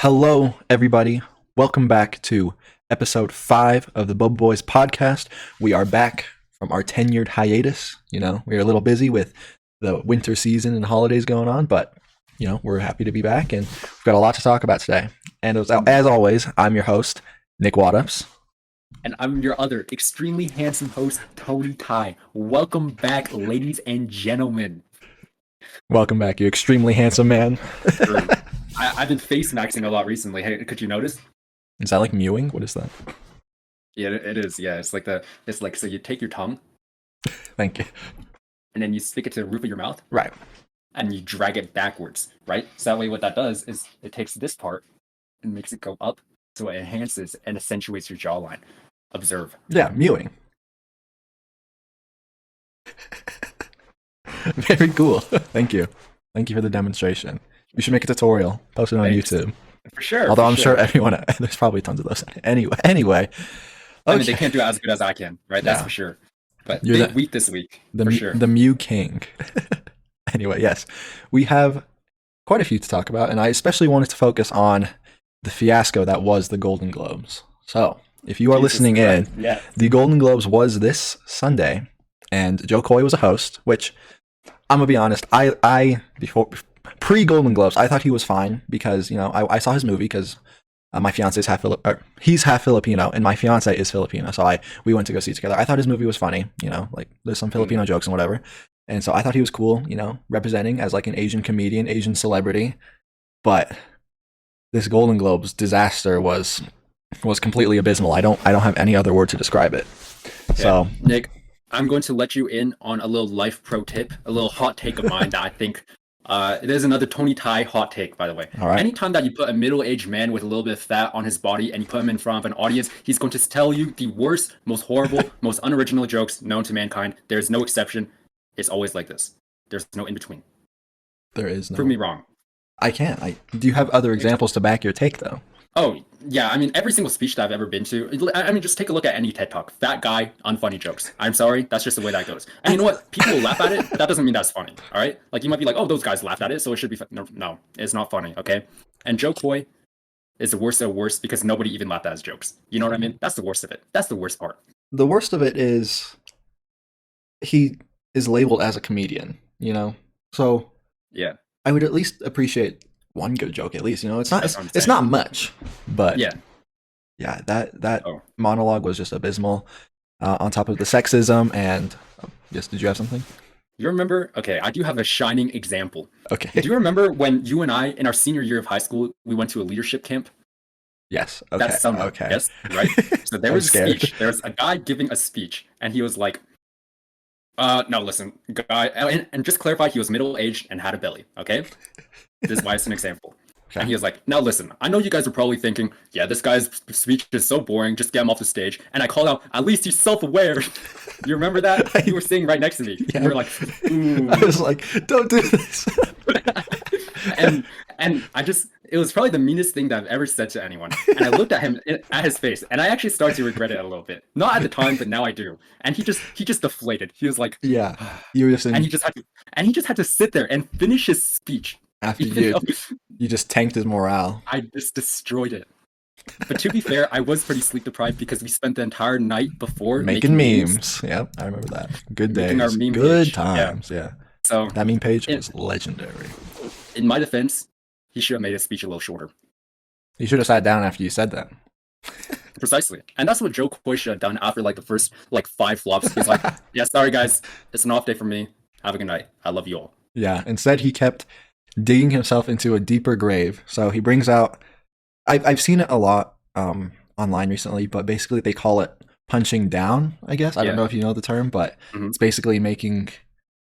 Hello, everybody. Welcome back to episode 5 of the Bub Boys podcast. We are back from our tenured hiatus. We were a little busy with the winter season and holidays going on, but, we're happy to be back and we've got a lot to talk about today. And as always, I'm your host, Nick Waddups. And I'm your other extremely handsome host, Tony Ty. Welcome back, ladies and gentlemen. Welcome back, you extremely handsome man. I've been face maxing a lot recently. Hey, could you notice? Is that like mewing? What is that? Yeah, it is. Yeah, it's like so you take your tongue. Thank you. And then you stick it to the roof of your mouth. Right. And you drag it backwards, right? So that way what that does is it takes this part and makes it go up, so it enhances and accentuates your jawline. Observe. Yeah, mewing. Very cool. Thank you. Thank you for the demonstration. We should make a tutorial, post it on YouTube. For sure. Although I'm sure everyone, there's probably tons of those. Anyway. Okay. I mean, they can't do it as good as I can, right? That's for sure. But big week this week, for sure. The Mew King. Anyway, yes. We have quite a few to talk about, and I especially wanted to focus on the fiasco that was the Golden Globes. So, if you are listening in, the Golden Globes was this Sunday, and Joe Coy was a host, which, I'm going to be honest, I before pre-Golden Globes, I thought he was fine because, I saw his movie because my fiance is he's half Filipino and my fiance is Filipino. So we went to go see it together. I thought his movie was funny, like there's some Filipino jokes and whatever. And so I thought he was cool, representing as like an Asian comedian, Asian celebrity. But this Golden Globes disaster was completely abysmal. I don't have any other word to describe it. Okay. So Nick, I'm going to let you in on a little life pro tip, a little hot take of mine that I think there's another Tony Ty hot take, by the way. All right. Anytime that you put a middle-aged man with a little bit of fat on his body and you put him in front of an audience, he's going to tell you the worst, most horrible, most unoriginal jokes known to mankind. There's no exception. It's always like this. There's no in-between. There is no. Prove me wrong. I can't. Do you have other examples to back your take, though? Oh, yeah. I mean, every single speech that I've ever been to, I mean, just take a look at any TED Talk. Fat guy, unfunny jokes. I'm sorry. That's just the way that goes. And you know what? People will laugh at it, but that doesn't mean that's funny. All right? Like, you might be like, oh, those guys laughed at it, so it should be funny. No, it's not funny, okay? And Joe Coy is the worst of the worst because nobody even laughed at his jokes. You know what I mean? That's the worst of it. That's the worst part. The worst of it is he is labeled as a comedian, So yeah, I would at least appreciate one good joke at least. It's not much, but yeah, that monologue was just abysmal. On top of the sexism and yes, did you have something? You remember? Okay, I do have a shining example. Okay. Do you remember when you and I, in our senior year of high school, we went to a leadership camp? Yes. Okay. That's summer. Okay. Yes. Right. So there was a speech. There was a guy giving a speech, and he was like, "No, listen, guy," and just clarify, he was middle-aged and had a belly. Okay. This is why it's an example. Okay. And he was like, now listen, I know you guys are probably thinking, yeah, this guy's speech is so boring, just get him off the stage. And I called out, at least he's self-aware. You remember that? You were sitting right next to me. Yeah. You were like, ooh. I was like, don't do this. and it was probably the meanest thing that I've ever said to anyone. And I looked at him, at his face, and I actually started to regret it a little bit. Not at the time, but now I do. And he just deflated. He was like, yeah, you were just and he just had to sit there and finish his speech. After you just tanked his morale. I just destroyed it. But to be fair, I was pretty sleep deprived because we spent the entire night before making memes. Yep, I remember that. Good days. Our meme Good page. Times, yeah. So that meme page was legendary. In my defense, he should have made his speech a little shorter. You should have sat down after you said that. Precisely. And that's what Joe Coy should have done after the first 5 flops. He's like, yeah, sorry guys, it's an off day for me. Have a good night. I love you all. Yeah. Instead, he kept digging himself into a deeper grave. So he brings out, I've seen it a lot online recently, but basically they call it punching down, I guess. I don't know if you know the term, but it's basically making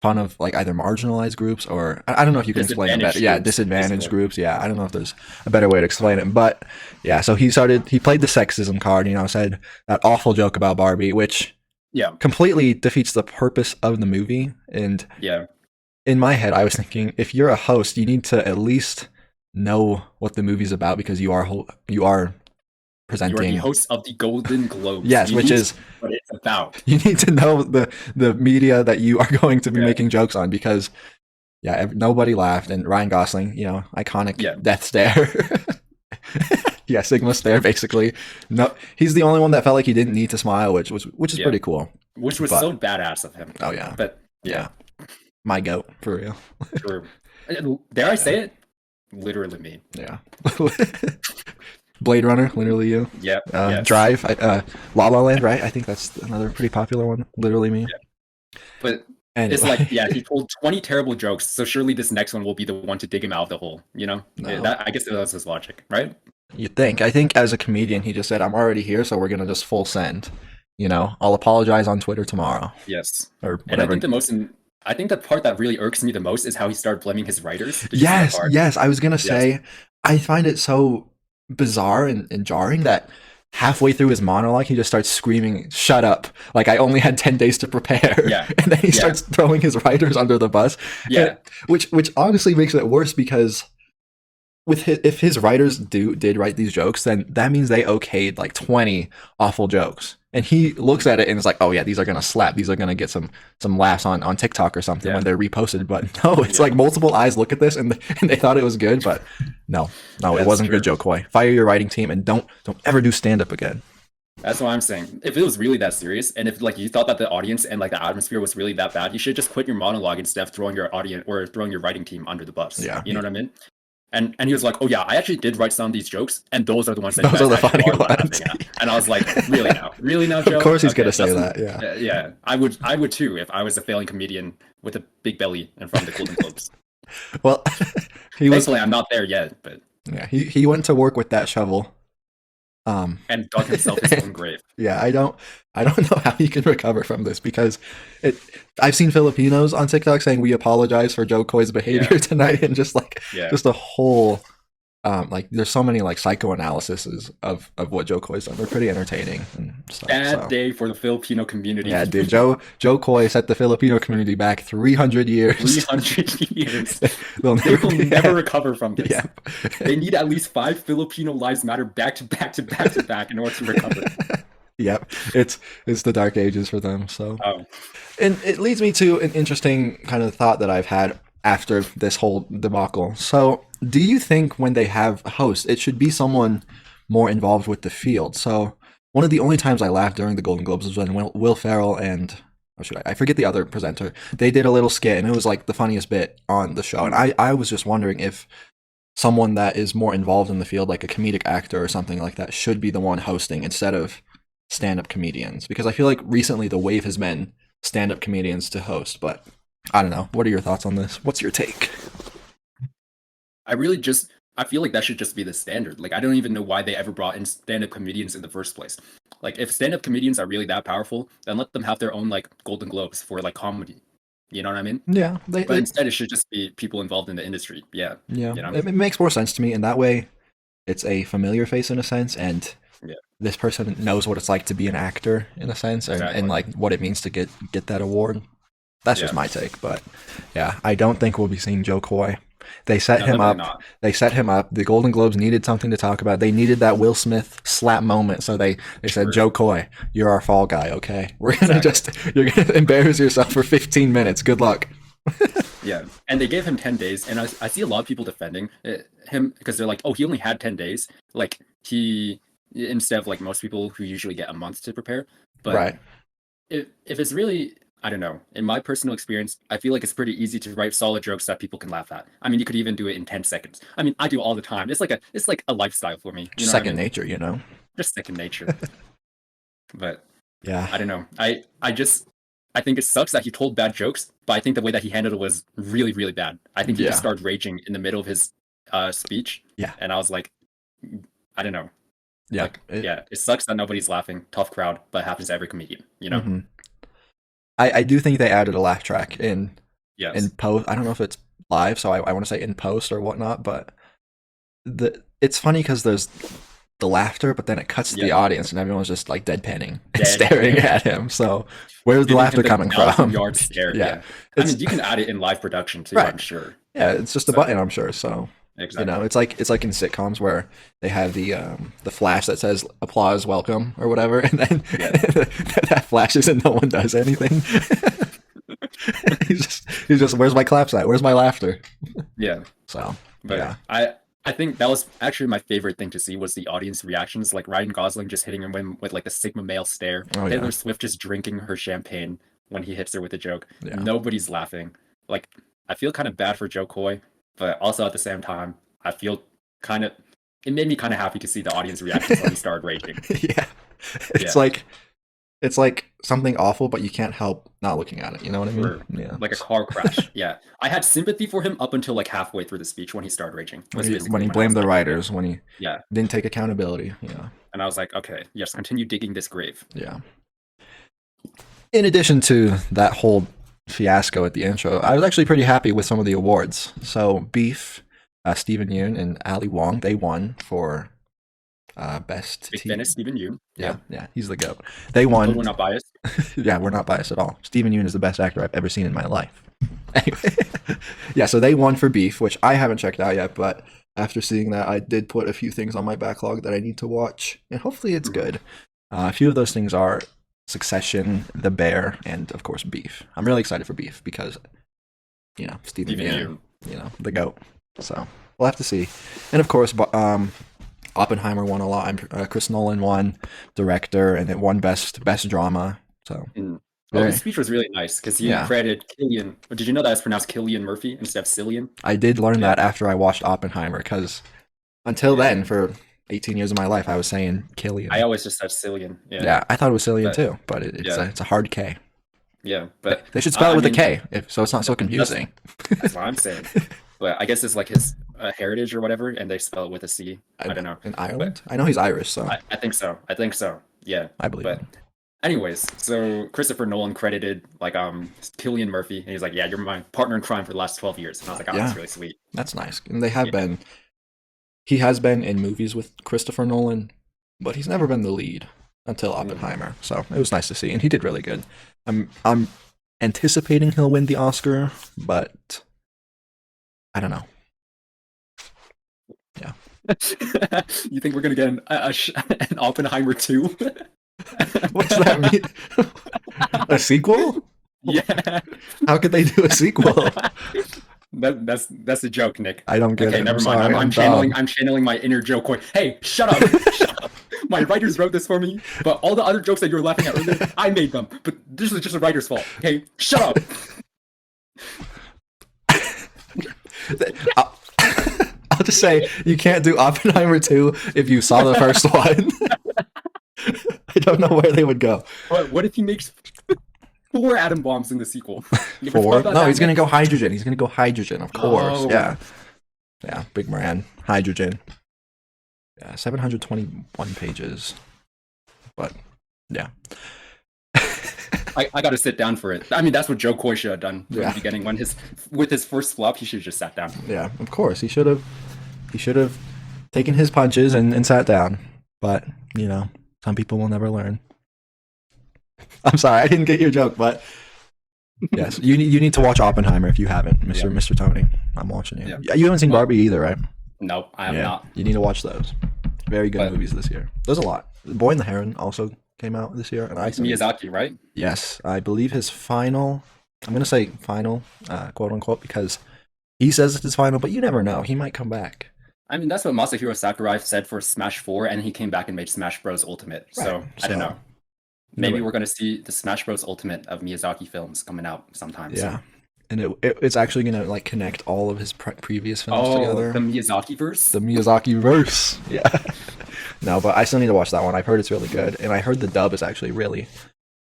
fun of either marginalized groups or I don't know if you can explain it better. Yeah, disadvantaged groups. Yeah, I don't know if there's a better way to explain it, but yeah. So he played the sexism card. Said that awful joke about Barbie, which completely defeats the purpose of the movie. And in my head, I was thinking, if you're a host, you need to at least know what the movie's about because you are presenting. You are the host of the Golden Globes. Yes, which is what it's about. You need to know the media that you are going to be making jokes on because, nobody laughed. And Ryan Gosling, iconic death stare. Yeah, Sigma stare basically. No, he's the only one that felt like he didn't need to smile, which is Yeah. pretty cool. Which was But so badass of him. oh yeah, But yeah, my goat for real. true. Dare I say it? Literally me. Yeah. Blade Runner, literally you. Yep. Yes. Drive, La La Land, right? I think that's another pretty popular one. Literally me. Yeah. But anyway. it's like, yeah, he told 20 terrible jokes, so surely this next one will be the one to dig him out of the hole. You know, No. I guess that's his logic, right? You'd think. I think as a comedian, he just said, "I'm already here, so we're gonna just full send." You know, I'll apologize on Twitter tomorrow. Yes. Or and I whatever. think I think the part that really irks me the most is how he started blaming his writers. Did you see that Yes, part? yes. I was gonna say, I find it so bizarre and jarring that halfway through his monologue, he just starts screaming, "Shut up! Like I only had 10 days to prepare." Yeah. And then he starts throwing his writers under the bus. Yeah. Which honestly makes it worse because if his writers did write these jokes, then that means they okayed like 20 awful jokes. And he looks at it and is like, "Oh yeah, these are gonna slap. These are gonna get some laughs on TikTok or something when they're reposted." But no, it's like multiple eyes look at this and they thought it was good, but no, it wasn't good, Joe Coy. Fire your writing team and don't ever do stand up again. That's what I'm saying. If it was really that serious, and if like you thought that the audience and like the atmosphere was really that bad, you should just quit your monologue instead of throwing your audience or throwing your writing team under the bus. Yeah, you know what I mean. And he was like, "Oh yeah, I actually did write some of these jokes, and those are the ones that those are the funny ones." And I was like, really now, Joe? Of course he's gonna say that. Yeah, yeah. I would too if I was a failing comedian with a big belly in front of the Golden Globes. Well, thankfully I'm not there yet, but yeah, he went to work with that shovel. And dug himself his own grave. Yeah, I don't know how he can recover from this because I've seen Filipinos on TikTok saying we apologize for Joe Coy's behavior tonight, and just just a whole like there's so many like psychoanalyses of what Joe Coy's done. They're pretty entertaining and stuff. Bad day for the Filipino community. Yeah, dude, Joe Coy set the Filipino community back 300 years. 300 years. They will never recover from this. Yeah. They need at least 5 Filipino lives matter back to back to back to back in order to recover. Yep, it's the dark ages for them. So, and it leads me to an interesting kind of thought that I've had after this whole debacle. So, do you think when they have a host, it should be someone more involved with the field? So, one of the only times I laughed during the Golden Globes was when Will Ferrell and I forget the other presenter. They did a little skit, and it was like the funniest bit on the show. And I was just wondering if someone that is more involved in the field, like a comedic actor or something like that, should be the one hosting instead of stand-up comedians, because I feel like recently the wave has been stand-up comedians to host, but I don't know. What are your thoughts on this? What's your take? I feel like that should just be the standard. Like, I don't even know why they ever brought in stand-up comedians in the first place. Like, if stand-up comedians are really that powerful, then let them have their own like Golden Globes for like comedy. You know what I mean? Yeah. But instead, it should just be people involved in the industry. Yeah. Yeah. You know? It makes more sense to me. In that way, it's a familiar face in a sense, and this person knows what it's like to be an actor in a sense, and like what it means to get that award. That's just my take, but yeah, I don't think we'll be seeing Joe Coy. They set him up. Not. They set him up. The Golden Globes needed something to talk about. They needed that Will Smith slap moment, so they said, "Joe Coy, you're our fall guy. Okay, we're gonna you're gonna embarrass yourself for 15 minutes. Good luck." Yeah, and they gave him 10 days, and I see a lot of people defending him because they're like, "Oh, he only had 10 days. Like instead of like most people who usually get a month to prepare." But if it's really, I don't know. In my personal experience, I feel like it's pretty easy to write solid jokes that people can laugh at. I mean, you could even do it in 10 seconds. I mean, I do all the time. It's like a lifestyle for me. You know second nature, you know. Just second nature. But yeah, I don't know. I think it sucks that he told bad jokes, but I think the way that he handled it was really, really bad. I think he just started raging in the middle of his speech. Yeah, and I was like, I don't know. Yeah, like, it sucks that nobody's laughing. Tough crowd, but it happens to every comedian. You know. Mm-hmm. I do think they added a laugh track in post. I don't know if it's live, so I want to say in post or whatnot, but it's funny because there's the laughter, but then it cuts to the audience and everyone's just like deadpanning and staring at him. So where's the laughter coming from? Yard stare. Yeah. I mean, you can add it in live production too. I'm sure. Yeah, it's just a button. I'm sure. So exactly. You know, it's like in sitcoms where they have the flash that says applause, welcome, or whatever, and then that flashes and no one does anything. he's just where's my claps at? Where's my laughter? Yeah. So but I think that was actually my favorite thing to see was the audience reactions, like Ryan Gosling just hitting him with like the Sigma male stare, Oh yeah, Taylor Swift just drinking her champagne when he hits her with a joke. yeah, Nobody's laughing. Like I feel kind of bad for Joe Coy, but also at the same time, I feel kind of it made me kind of happy to see the audience reactions when he started raging. yeah. Yeah, It's like something awful, but you can't help not looking at it. You know what I mean? or Yeah. like a car crash. Yeah, I had sympathy for him up until like halfway through the speech when he started raging. When Was he basically when I blamed was the like, okay, writers, when he yeah, didn't take accountability. Yeah, and I was like, okay, yes, continue digging this grave. yeah. In addition to that whole fiasco at the intro, I was actually pretty happy with some of the awards. So Beef, Stephen Yoon, and Ali Wong, they won for best Big fan of TV. Stephen Yoon. Yeah, Yep. yeah, he's the goat. They But won. we're not biased. Yeah, we're not biased at all. Stephen Yoon is the best actor I've ever seen in my life. Anyway, yeah, so they won for Beef, which I haven't checked out yet, but after seeing that, I did put a few things on my backlog that I need to watch, and hopefully it's good. A few of those things are Succession, The Bear, and of course Beef. I'm really excited for Beef because, Stephen Stephen Yoon, Yoon. the goat. So we'll have to see. And of course, Oppenheimer won a lot. Chris Nolan won director, and it won best drama. So Mm. Oh, very, his speech was really nice because he yeah. credited Killian. Did you know that it's pronounced Killian Murphy instead of Cillian? I did learn Yeah. that after I watched Oppenheimer, because until Yeah. then, for 18 years of my life, I was saying Killian. I always just said Cillian. Yeah. Yeah, I thought it was Cillian But too, but yeah, it's a hard K. yeah. But They should spell it with a mean, K, so it's not so confusing. that's what I'm saying. But I guess it's like his heritage or whatever, and they spell it with a C. I don't know. In But Ireland? I know he's Irish, so I think so. I think so. Yeah. I believe But him. anyways, so Christopher Nolan credited like Killian Murphy, and he's like, "Yeah, you're my partner in crime for the last 12 years." And I was like, "Oh, Yeah. that's really sweet." That's nice. And they have Yeah. been. He has been in movies with Christopher Nolan, but he's never been the lead until Oppenheimer. So it was nice to see, and he did really good. I'm anticipating he'll win the Oscar, but I don't know. Yeah. You think we're gonna get an Oppenheimer 2? What does that mean? A sequel? Yeah. How could they do a sequel? That's a joke, Nick. I don't get Okay, it. never I'm mind. sorry. I'm channeling my inner Joe Coy. Hey, shut up! Shut up! My writers wrote this for me, but all the other jokes that you were laughing at earlier, I made them. But this is just a writer's fault. Okay, shut up. I'll, I'll just say you can't do Oppenheimer 2 if you saw the first one. I don't know where they would go. What if he makes 4 atom bombs in the sequel? You ever thought 4? about No, that, he's gonna Nick? go hydrogen. He's gonna go hydrogen, of course. Oh. Yeah. Yeah, Big Moran. Hydrogen. Yeah, 721 pages. But yeah. I got to sit down for it. I mean, that's what Joe Coy should have done from Yeah. the beginning. With his first flop, he should have just sat down. Yeah, of course. He should have taken his punches and sat down. But, some people will never learn. I'm sorry, I didn't get your joke, but yes, you need to watch Oppenheimer if you haven't, Mr. Tony. I'm watching you. Yeah. You haven't seen Barbie either, right? No, I have not. You need to watch those. Very good But- movies this year. There's a lot. Boy and the Heron also came out this year, and Miyazaki, right? Yes, I believe his final. I'm gonna say final, quote unquote, because he says it's his final, but you never know. He might come back. I mean, that's what Masahiro Sakurai said for Smash 4, and he came back and made Smash Bros. Ultimate. So, Right. I don't So, know. Maybe never- we're going to see the Smash Bros. Ultimate of Miyazaki films coming out sometime. Yeah, soon. and it's actually gonna like connect all of his previous films Oh, together. the Miyazaki verse? The Miyazaki verse. Yeah. No, but I still need to watch that one. I've heard it's really good, and I heard the dub is actually really,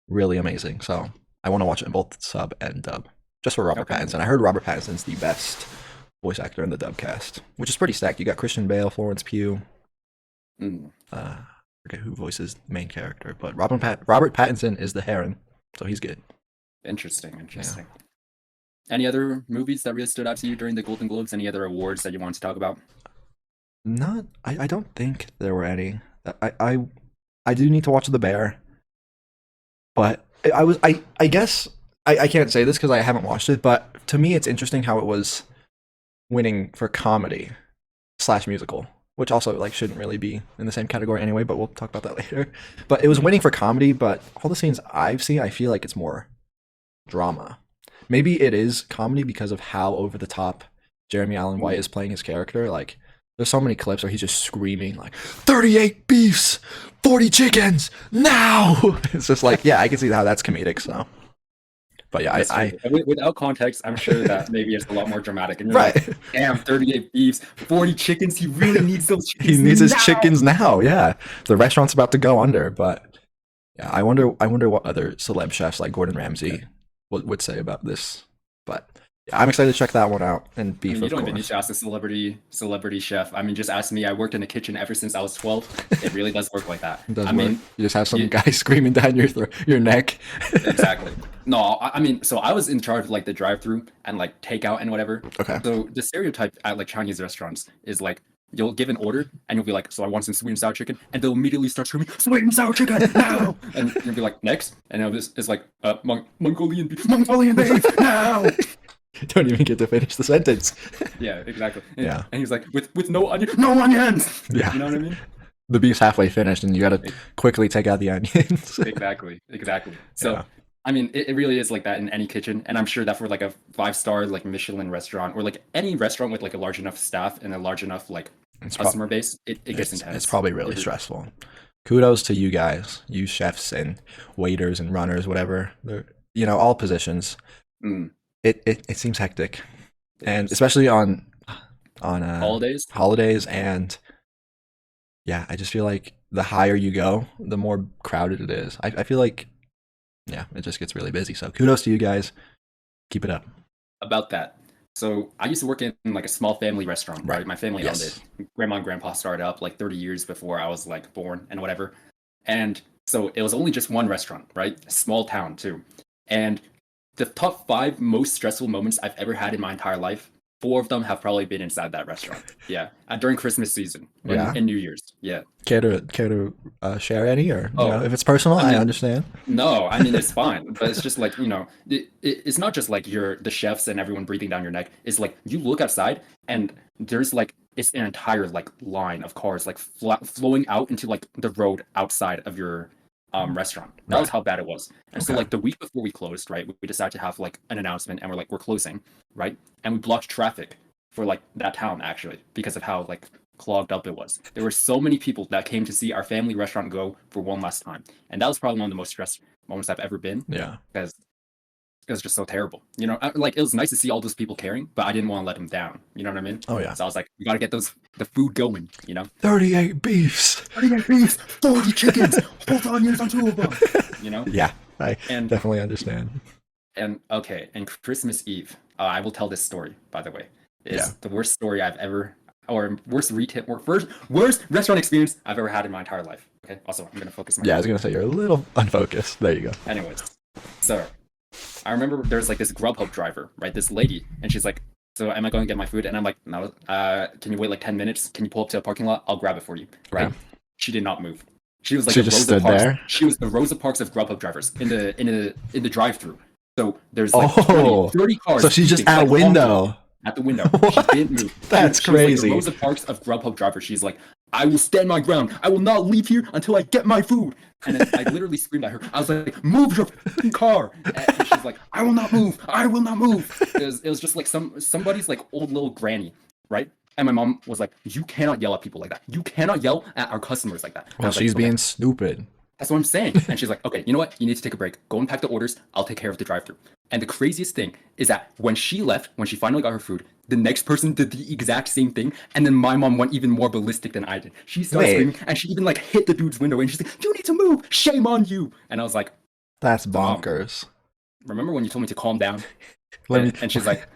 really amazing. So I want to watch it in both sub and dub, just for Robert Okay. Pattinson. I heard Robert Pattinson's the best voice actor in the dub cast, which is pretty stacked. You got Christian Bale, Florence Pugh. Mm. I forget who voices the main character, but Robert Pattinson is the Heron, so he's good. Interesting. Any other movies that really stood out to you during the Golden Globes? Any other awards that you want to talk about? Not, I don't think there were any. I do need to watch The Bear, but I guess I can't say this because I haven't watched it, but to me it's interesting how it was winning for comedy / musical, which also like shouldn't really be in the same category anyway, but we'll talk about that later. But it was winning for comedy, but all the scenes I've seen, I feel like it's more drama. Maybe it is comedy because of how over the top Jeremy Allen White is playing his character. Like There's so many clips where he's just screaming like 38 beefs, 40 chickens now. It's just like, yeah, I can see how that's comedic. So, but yeah, Without context, I'm sure that maybe it's a lot more dramatic. And you're right. like, damn, 38 beefs, 40 chickens. He really needs those chickens. He needs his now. chickens now. Yeah, the restaurant's about to go under. But yeah, I wonder what other celeb chefs like Gordon Ramsay would say about this. But yeah, I'm excited to check that one out. And beef, You of don't even need course. to ask a celebrity chef. I mean, just ask me. I worked in the kitchen ever since I was 12. It really does work like that. It does I work. mean, You just have some guy screaming down your neck. exactly. No, I mean, so I was in charge of like the drive-through and like takeout and whatever. Okay. So the stereotype at like Chinese restaurants is like you'll give an order and you'll be like, so I want some sweet and sour chicken, and they'll immediately start screaming, sweet and sour chicken now, and you'll be like, next, and it's like Mongolian beef now. Don't even get to finish the sentence. Yeah, exactly. Yeah. And he's like, with no onions. Yeah. You know what I mean? The beef's halfway finished, and you got to quickly take out the onions. Exactly. So, Yeah. I mean, it really is like that in any kitchen, and I'm sure that for like a 5-star like Michelin restaurant or like any restaurant with like a large enough staff and a large enough like customer base, it gets intense. It's probably really stressful. Kudos to you guys, you chefs and waiters and runners, whatever. They're, all positions. Mm. It seems hectic, and especially on holidays, and yeah, I just feel like the higher you go, the more crowded it is. I feel like, yeah, it just gets really busy. So kudos to you guys. Keep it up. About that. So I used to work in like a small family restaurant, right? My family owned Yes. it. Grandma and grandpa started up like 30 years before I was like born and whatever. And so it was only just one restaurant, right? A small town too. And the top 5 most stressful moments I've ever had in my entire life, 4 of them have probably been inside that restaurant. Yeah, during Christmas season and New Year's. Yeah. Care to share any, or Oh, if it's personal, I I mean, understand. No, I mean it's fine, but it's just like it's not just like you're the chefs and everyone breathing down your neck. It's like you look outside and there's like it's an entire like line of cars like flowing out into like the road outside of your restaurant. That was Right. how bad it was. And so Okay. like the week before we closed, right, we decided to have like an announcement and we're like we're closing, right, and we blocked traffic for like that town actually because of how like clogged up it was. There were so many people that came to see our family restaurant go for one last time, and that was probably one of the most stressed moments I've ever been Yeah. because it was just so terrible. Like it was nice to see all those people caring, but I didn't want to let them down. You know what I mean? Oh yeah. So I was like, we got to get the food going. 38 beefs. 38 beefs, 40 chickens, both onions on 2 of them. Yeah, I And definitely understand. and okay, and Christmas Eve, I will tell this story. By the way, is the worst story I've ever, or worst retail, or worst restaurant experience I've ever had in my entire life. Okay. Also, I'm gonna focus. Yeah, I was gonna say you're a little unfocused. There you go. Anyways, so I remember there's like this Grubhub driver, right? This lady, and she's like, "So am I going to get my food?" And I'm like, "No. Can you wait like 10 minutes? Can you pull up to a parking lot? I'll grab it for you." Right? Okay. She did not move. She was like She the just Rosa stood Parks. there? She was the Rosa Parks of Grubhub drivers in the drive-through. So there's like Oh, 30 cars. so she's just beeping, at like, window. at the window. She didn't move. That's She was like crazy. the Rosa Parks of Grubhub drivers. She's like, I will stand my ground. I will not leave here until I get my food. And then I literally screamed at her. I was like, move your fucking car. And she's like, I will not move. I will not move. It was just like somebody's like old little granny, right? And my mom was like, you cannot yell at people like that. You cannot yell at our customers like that. And I Well, was like, she's "Okay." being stupid. That's what I'm saying. And she's like, okay, you know what? You need to take a break. Go and pack the orders. I'll take care of the drive-thru. And the craziest thing is that when she left, when she finally got her food, the next person did the exact same thing. And then my mom went even more ballistic than I did. She started screaming and she even like hit the dude's window and she's like, you need to move. Shame on you. And I was like, That's bonkers. remember when you told me to calm down? And she's like,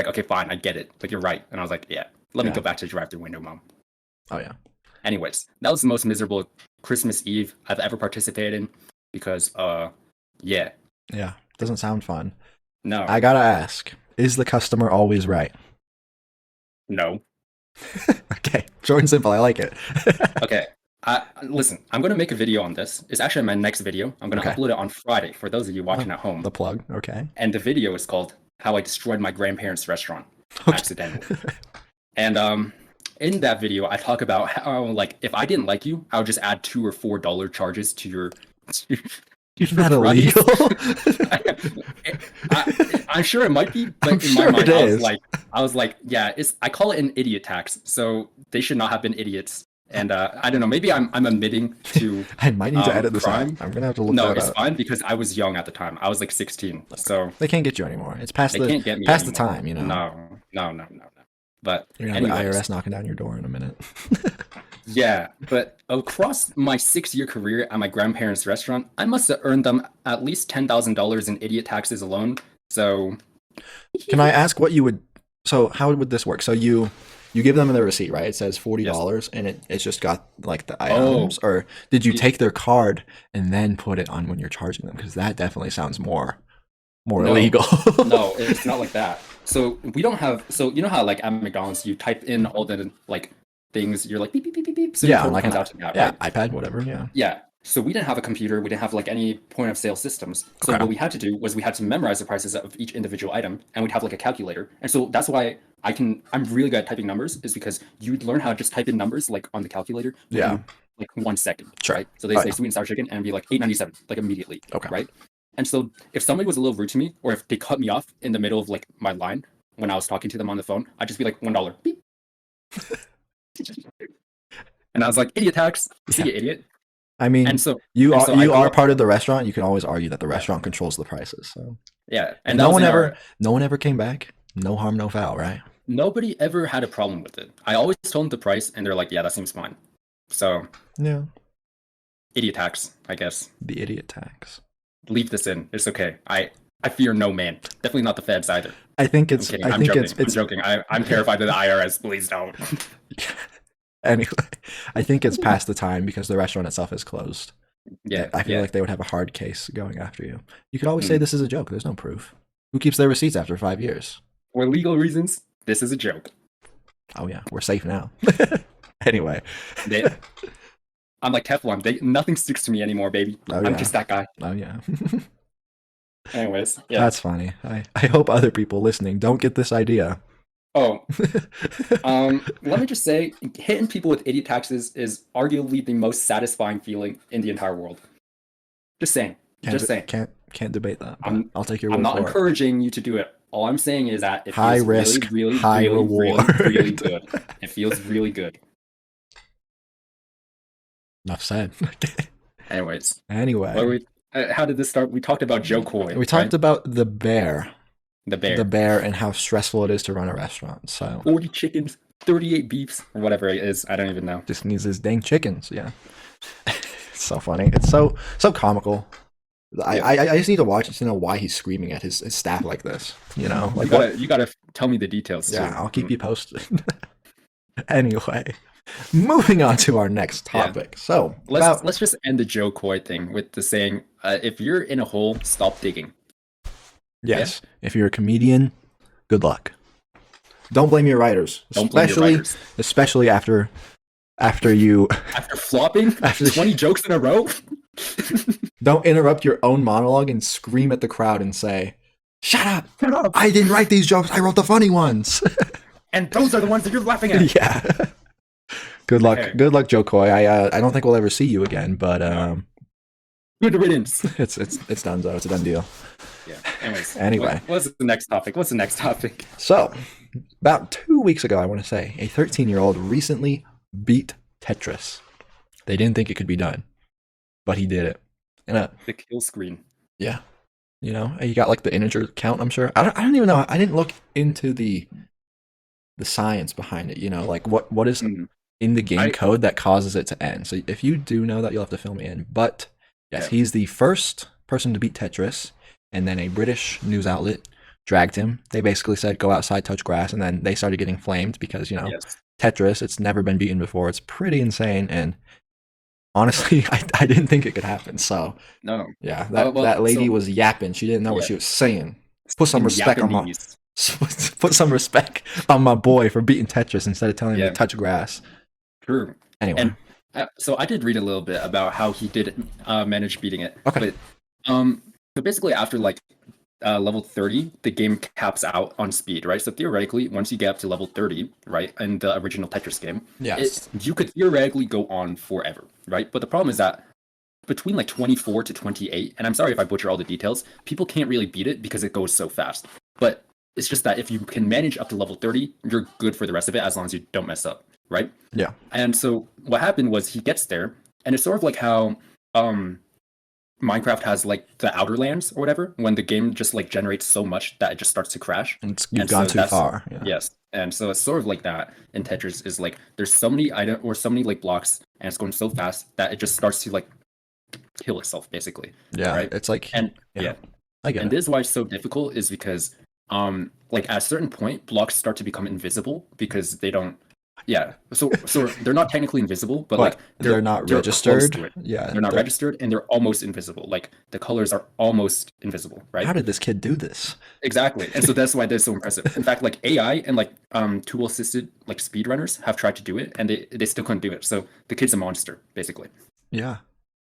okay, fine, I get it. Like, you're right. And I was like, yeah, let me go back to the drive-thru window, mom. Oh yeah. Anyways, that was the most miserable Christmas Eve I've ever participated in because, yeah. Yeah. Doesn't sound fun. No. I gotta ask, is the customer always right? No. Okay. Short and simple. I like it. Okay. Listen, I'm going to make a video on this. It's actually my next video. I'm going to upload it on Friday for those of you watching at home. The plug. Okay. And the video is called How I Destroyed My Grandparents' Restaurant Accidentally. And in that video, I talk about how, like, if I didn't like you, I would just add $2 or $4 charges to Isn't for that price. illegal? I'm sure it might be, but I'm in sure my mind, it is. I was like, yeah, I call it an idiot tax, so they should not have been idiots. And I don't know, maybe I'm admitting to I might need to edit this out. crime. I'm gonna have to look No, that it's up. fine because I was young at the time. I was like 16, so They can't get you anymore. It's past they the can't get me past the anymore. time, you know. No. But You're gonna have the anyways, IRS knocking down your door in a minute. yeah. But across my 6-year career at my grandparents' restaurant, I must have earned them at least $10,000 in idiot taxes alone. So Can I ask what you would? So how would this work? So you give them the receipt, right? It says yes. $40, and it's just got like the Oh, items, or did you you- take their card and then put it on when you're charging them? Because that definitely sounds more no, illegal. no, it's not like that. So we don't have. So you know how like at McDonald's you type in all the like things. You're like beep beep beep beep beep. So your Yeah, total like comes an out to that, yeah right? iPad, whatever. Yeah. Yeah. So we didn't have a computer. We didn't have like any point of sale systems. So Okay. what we had to do was we had to memorize the prices of each individual item, and we'd have like a calculator. And so that's why I'm really good at typing numbers, is because you learn how to just type in numbers like on the calculator Yeah. within like 1 second, Sure. right? So they Oh say yeah. sweet and sour chicken and be like 8.97, like immediately, Okay. right? And so if somebody was a little rude to me, or if they cut me off in the middle of like my line when I was talking to them on the phone, I'd just be like $1. Beep. And I was like, idiot tax. See Yeah. you, idiot. I mean, And so you and are so I you go are up, part of the restaurant. You can always argue that the yeah, restaurant controls the prices. So yeah. if And that was in our no one ever came back, no harm, no foul, right? nobody ever had a problem with it. I always told them the price, and they're like, "Yeah, that seems fine." So, Yeah. idiot tax, I guess. The idiot tax. Leave this in. It's okay. I fear no man. Definitely not the feds either. I think I'm it's kidding. I I'm think joking. I'm it's joking. I'm terrified of the IRS. Please don't. anyway, I think it's past the time because the restaurant itself is closed. Yeah, I feel yeah. like they would have a hard case going after you. You could always say Mm. this is a joke. There's no proof. Who keeps their receipts after 5 years? For legal reasons, this is a joke. Oh yeah, we're safe now. Anyway. They, I'm like Teflon. Nothing sticks to me anymore, baby. Oh I'm yeah. just that guy. Oh yeah. Anyways, yeah. That's funny. I hope other people listening don't get this idea. Oh, let me just say, hitting people with idiot taxes is arguably the most satisfying feeling in the entire world. Just saying. Just saying. Can't debate that. But I'm I'll take your I'm word not for it. encouraging you to do it. All I'm saying is that it High feels risk, really, high really, reward. really, really good. It feels really good. Enough said. Anyways, Anyway, how did this start? We talked about Joe Coy, we talked right? about the bear, The bear. the bear, and how stressful it is to run a restaurant. So 40 chickens, 38 beefs, or whatever it is. I don't even know. just needs his dang chickens. Yeah, it's so funny. It's so comical. Yeah. I just need to watch it to know why he's screaming at his staff like this. You know, like You gotta tell me the details too. Yeah, I'll keep you posted. Anyway, moving on to our next topic. So Let's just end the Joe Coy thing with the saying, if you're in a hole, stop digging. Yes, if you're a comedian, good luck. Don't blame your writers, Don't blame your writers. especially after you After flopping After- 20 jokes in a row. don't interrupt your own monologue and scream at the crowd and say, "Shut up! Shut up. I didn't write these jokes. I wrote the funny ones." And those are the ones that you're laughing at. Yeah. Good luck. Okay. Good luck, Joe Coy. I don't think we'll ever see you again, but Good riddance. it's done though. It's a done deal. Yeah. Anyways. Anyway. What's the next topic? What's the next topic? So, about 2 weeks ago, I want to say, a 13-year-old recently beat Tetris. They didn't think it could be done, but he did it. And The kill screen. yeah, you know, he got like the integer count. I'm sure. I don't even know. I didn't look into the science behind it. You know, like what is Mm. in the game code that causes it to end. So if you do know that, you'll have to fill me in. But yes, Yeah. he's the first person to beat Tetris, and then a British news outlet dragged him. They basically said, "Go outside, touch grass," and then they started getting flamed because Yes. Tetris, it's never been beaten before. It's pretty insane, and honestly, I didn't think it could happen. So No. yeah, well, that lady so- was yapping. She didn't know what Yeah. she was saying. Put some In respect on my Japanese. put some respect on my boy for beating Tetris instead of telling him Yeah. to touch grass. True. Anyway, And so I did read a little bit about how he did manage beating it. Okay. But so basically after like level 30, the game caps out on speed, right? So theoretically, once you get up to level 30, right, in the original Tetris game, yes, you could theoretically go on forever, right? But the problem is that between like 24 to 28, and I'm sorry if I butcher all the details, people can't really beat it because it goes so fast. But it's just that if you can manage up to level 30, you're good for the rest of it as long as you don't mess up, right? Yeah. And so what happened was he gets there, and it's sort of like how Minecraft has like the outer lands or whatever, when the game just like generates so much that it just starts to crash. You've And gone so too that's far. Yeah. yes. And so it's sort of like that in Tetris is like there's so many items or so many like blocks and it's going so fast that it just starts to like kill itself basically. Yeah. Right. It's like, And yeah, I get and it. this is why it's so difficult is because like at a certain point blocks start to become invisible because they don't so they're not technically invisible but like But they're not they're close registered. to it. Yeah. They're not registered and they're almost invisible. Like the colors are almost invisible, How right? did this kid do this? Exactly. And so that's why they're so impressive. In fact, like AI and like tool assisted like speedrunners have tried to do it and they still couldn't do it. So the kid's a monster, basically. Yeah.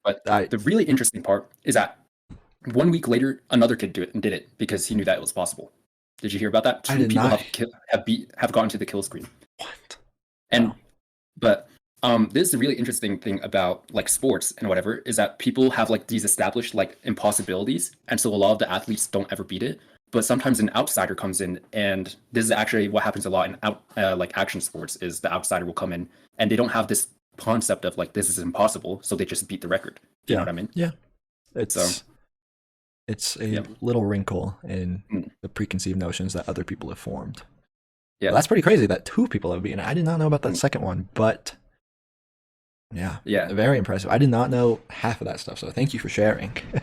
But I the really interesting part is that 1 week later, another kid did it because he knew that it was possible. Did you hear about that? I Two did people not. have gotten to the kill screen. What? And Wow. but this is the really interesting thing about like sports and whatever is that people have like these established like impossibilities, and so a lot of the athletes don't ever beat it. But sometimes an outsider comes in, and this is actually what happens a lot in like action sports is the outsider will come in and they don't have this concept of like this is impossible, so they just beat the record. Do you know Yeah. what I mean? Yeah. So It's a yeah, little wrinkle in Mm. the preconceived notions that other people have formed. yeah, Well, that's pretty crazy that two people have beaten it. I did not know about that Mm. second one, but yeah, yeah. very impressive. I did not know half of that stuff, so thank you for sharing. Of Yeah.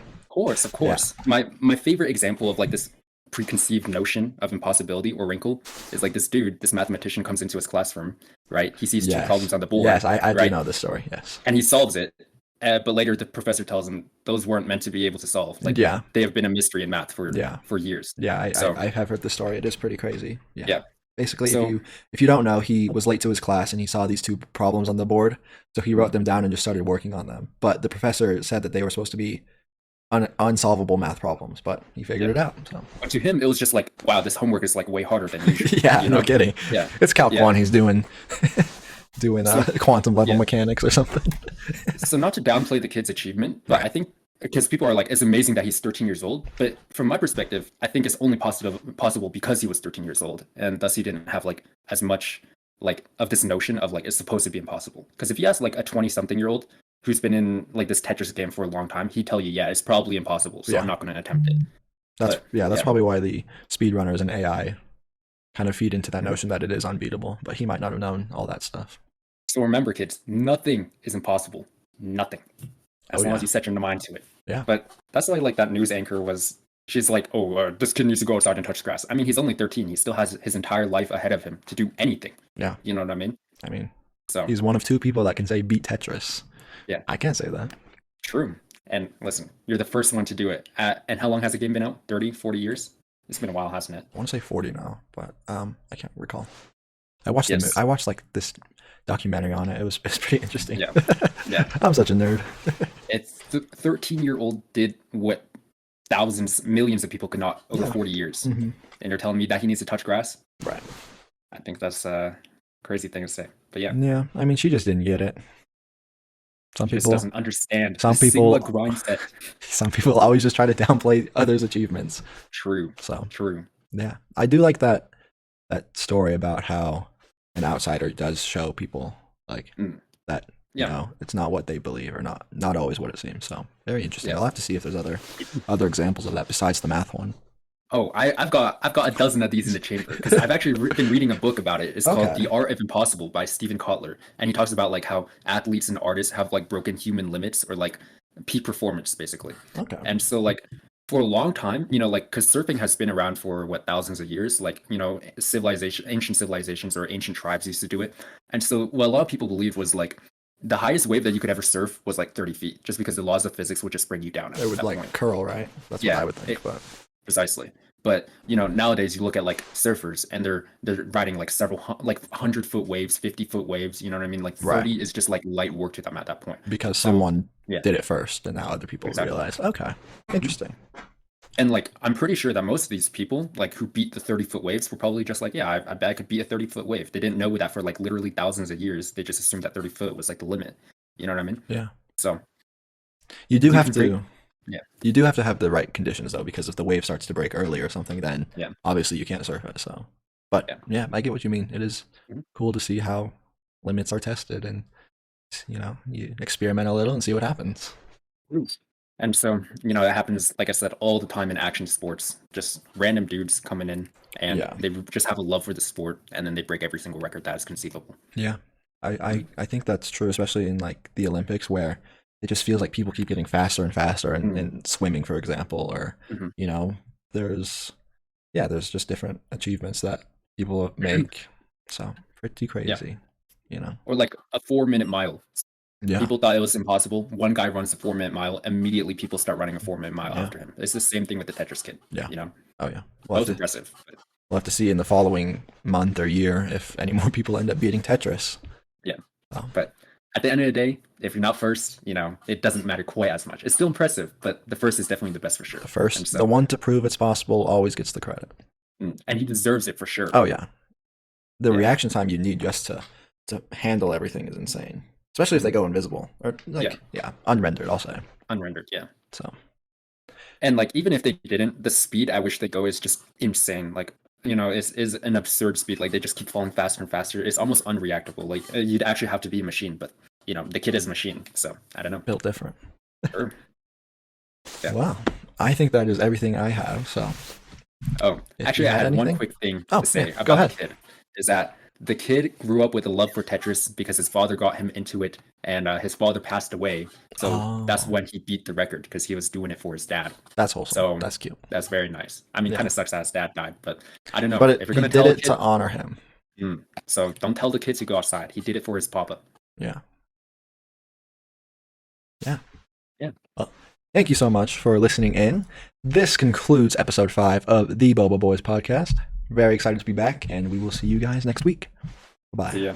course. My favorite example of like this preconceived notion of impossibility or wrinkle is like this dude, this mathematician comes into his classroom, right? He sees two problems Yes. on the board, Yes, I do right? know this story. Yes. And he solves it. But later the professor tells him those weren't meant to be able to solve. Like Yeah. they have been a mystery in math Yeah. for years. Yeah, So I have heard the story. It is pretty crazy. Yeah. yeah. Basically, So if you don't know, he was late to his class and he saw these two problems on the board, so he wrote them down and just started working on them. But the professor said that they were supposed to be unsolvable math problems, but he figured yeah. it out. So But to him it was just like, wow, this homework is like way harder than usual. yeah, You no know? kidding. Yeah. It's Calc Yeah. 1 he's doing doing So quantum level yeah. mechanics or something. So not to downplay the kid's achievement, but Right. I think because people are like, it's amazing that he's 13 years old. But from my perspective, I think it's only possible because he was 13 years old, and thus he didn't have like as much like of this notion of like it's supposed to be impossible. Because if you ask like a 20-something-year-old who's been in like this Tetris game for a long time, he'd tell you, yeah, it's probably impossible. So Yeah. I'm not going to attempt it. But That's yeah, probably why the speedrunners and AI kind of feed into that notion that it is unbeatable, but he might not have known all that stuff. so remember, kids, nothing is impossible. Nothing. As Oh long as yeah. you set your mind to it. Yeah. But that's why like that news anchor was. She's like, oh, this kid needs to go outside and touch grass. I mean, he's only 13. He still has his entire life ahead of him to do anything. Yeah. You know what I mean? I mean, So he's one of two people that can say beat Tetris. yeah, I can't say that. true. And listen, you're the first one to do it. And how long has the game been out? 30, 40 years? It's been a while, hasn't it? I want to say 40 now, but I can't recall. I watched Yes. I watched like this documentary on it. It's pretty interesting. Yeah. Yeah. I'm such a nerd. It's 13-year-old did what thousands, millions of people could not over Yeah. 40 years. Mhm. And you're telling me that he needs to touch grass? Right. I think that's a crazy thing to say. But yeah, Yeah. I mean, she just didn't get it. Some he just people, doesn't understand some the people, Sigma grind set. some people always just try to downplay others' achievements. True. So True. yeah, I do like that story about how an outsider does show people like that. Yeah. You know, it's not what they believe or not always what it seems. So very interesting. Yeah. I'll have to see if there's other examples of that besides the math one. Oh, I've got a dozen of these in the chamber because I've actually been reading a book about it. It's called Okay. The Art of Impossible by Stephen Kotler, and he talks about like how athletes and artists have like broken human limits or like peak performance basically. Okay. And so like for a long time, you know, like because surfing has been around for what thousands of years, like you know, ancient civilizations or ancient tribes used to do it. And so what a lot of people believe was like the highest wave that you could ever surf was like 30 feet, just because the laws of physics would just bring you down. It would that like point. curl, right? That's what I would think. But Precisely. But you know, nowadays you look at like surfers and they're riding like like 100-foot waves, 50-foot waves. You know what I mean? Like 30 is just like light work to them at that point. because someone yeah. did it first, and now other people Exactly. realize. Okay, interesting. And like I'm pretty sure that most of these people like who beat the 30-foot waves were probably just like, yeah, I bet I could beat a 30-foot wave. They didn't know that for like literally thousands of years. They just assumed that 30 foot was like the limit. You know what I mean? Yeah. So You do You have can break. to. Yeah. You do have to have the right conditions though, because if the wave starts to break early or something, then Yeah. obviously you can't surf it. So, but Yeah. yeah, I get what you mean. It is Mhm. cool to see how limits are tested, and you experiment a little and see what happens. And so, it happens, like I said, all the time in action sports. Just random dudes coming in and Yeah, they just have a love for the sport and then they break every single record that is conceivable. yeah. I, Mhm. I think that's true, especially in like the Olympics, where it just feels like people keep getting faster and faster, and Mm. in swimming, for example, or Mhm. you know, there's there's just different achievements that people make. So pretty Yeah. crazy, you know. Or like a 4-minute mile. Yeah, People thought it was impossible. One guy runs a 4-minute mile. Immediately, people start running a 4-minute mile yeah, after him. It's the same thing with the Tetris kid. yeah. You know, Oh yeah. both impressive. But We'll have to see in the following month or year if any more people end up beating Tetris. yeah, So, but at the end of the day, if you're not first, it doesn't matter quite as much. It's still impressive, but the first is definitely the best for sure. the And first, the so, one to prove it's possible, always gets the credit. and he deserves it for sure. Oh yeah, the Yeah. reaction time you need just to handle everything is insane. Especially if they go invisible or like unrendered. I'll say Unrendered. Yeah. so. And like even if they didn't, the speed at which they go is just insane. Like is an absurd speed. Like they just keep falling faster and faster. It's almost unreactable. Like you'd actually have to be a machine, but the kid is a machine. So I don't know. Built different. Sure. Yeah. Wow, I think that is everything I have. So Oh, if actually, you I had had one anything? quick thing Oh to say yeah, go about ahead. the kid. Is that the kid grew up with a love for Tetris because his father got him into it, and his father passed away. So that's Oh, when he beat the record because he was doing it for his dad. that's wholesome. So That's cute. that's very nice. I mean, Yeah, kind of sucks that his dad died, but I don't know. but If you're he gonna did tell a it kid, to honor him. so don't tell the kids to go outside. He did it for his papa. Yeah, yeah. Yeah. Well, thank you so much for listening in. This concludes episode 5 of the Boba Boys podcast. Very excited to be back, and we will see you guys next week. Bye. See ya.